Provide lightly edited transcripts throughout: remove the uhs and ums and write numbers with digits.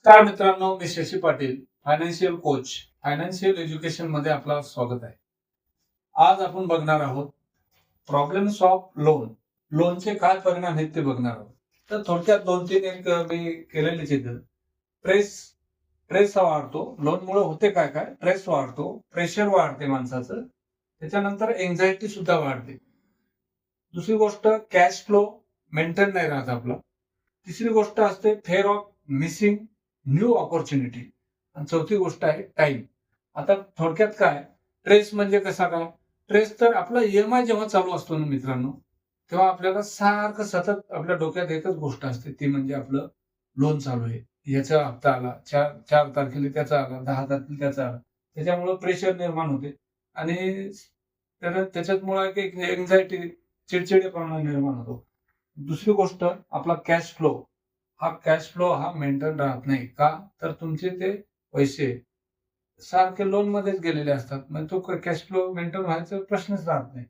नमस्कार मित्रांनो, मी Shashi Patil, financial coach, financial education मध्ये आपलं स्वागत आहे. आज आपण बघणार आहोत प्रॉब्लेम्स ऑफ लोनचे काय परिणाम आहेत ते बघणार आहोत. तर थोडक्यात दोन तीन एक मी केलेले चित्र. ट्रेस वाढतो, लोनमुळे होते काय काय, ट्रेस वाढतो, प्रेशर वाढते माणसाचं, त्याच्यानंतर एन्झायटी सुद्धा वाढते. दुसरी गोष्ट, कॅश फ्लो मेंटेन नाही राहत आपला. तिसरी गोष्ट असते fair of missing new opportunity. आणि चौथी गोष्ट आहे टाइम. आता थोडक्यात काय, ट्रेस म्हणजे कसा काय, ट्रेस तर आपला EMI जेव्हा चालू असतो ना मित्रांनो, तेव्हा आपल्याला सारखं सतत आपल्या डोक्यात एकच गोष्ट असते, ती म्हणजे आपलं लोन चालू आहे, याचा हप्ता आला, चार तारखेला त्याचा आला, 10 तारखेला त्याचा आला. त्याच्यामुळे प्रेशर निर्माण होते आणि त्याच्यामुळे एक एन्झायटी, चिडचिडेपणा निर्माण होतो. दुसरी गोष्ट, आपला कॅश फ्लो हा मेंटेन राहत नाही. का तर तुमचे ते पैसे सारखे लोन मध्येच गेलेले असतात, म्हणजे तो कॅश फ्लो मेंटेन व्हायचा प्रश्नच राहत नाही.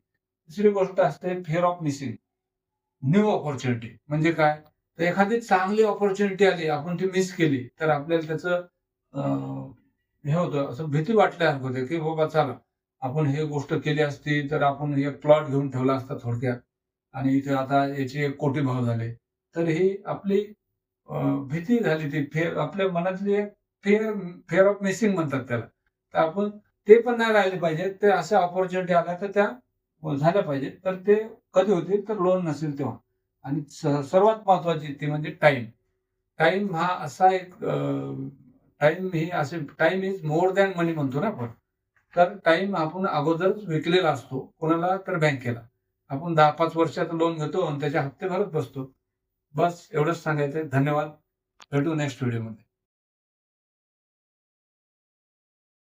दुसरी गोष्ट असते fear of missing new opportunity. म्हणजे काय, तर एखादी चांगली ऑपॉर्च्युनिटी आली, आपण ती मिस केली, तर आपल्याला त्याचं हे होतं, असं भीती वाटल्यासारखं होते की बाबा चला, आपण हे गोष्ट केली असती तर आपण एक प्लॉट घेऊन ठेवला असता थोडक्यात, आणि इथे आता याचे 1 कोटी भाव झाले. तर ही आपली भीती झाली, ती आपल्या मनातली एक फेअर ऑफ मिसिंग म्हणतात त्याला. तर आपण ते पण नाही राहिले पाहिजे. ते अशा ऑपॉर्च्युनिटी आल्या तर त्या झाल्या पाहिजे. तर ते कधी होतील, तर लोन नसेल तेव्हा. आणि सर्वात महत्वाची ती म्हणजे टाइम. टाइम हा असा एक टाइम इज मोर दॅन मनी म्हणतो ना आपण. तर टाइम आपण अगोदरच विकलेला असतो, कोणाला तर बँकेला. आपण 10-5 वर्षाचं लोन घेतो आणि त्याचे हप्ते भरत बसतो. बस एवढंच सांगायचंय. धन्यवाद. भेटू नेक्स्ट व्हिडिओमध्ये.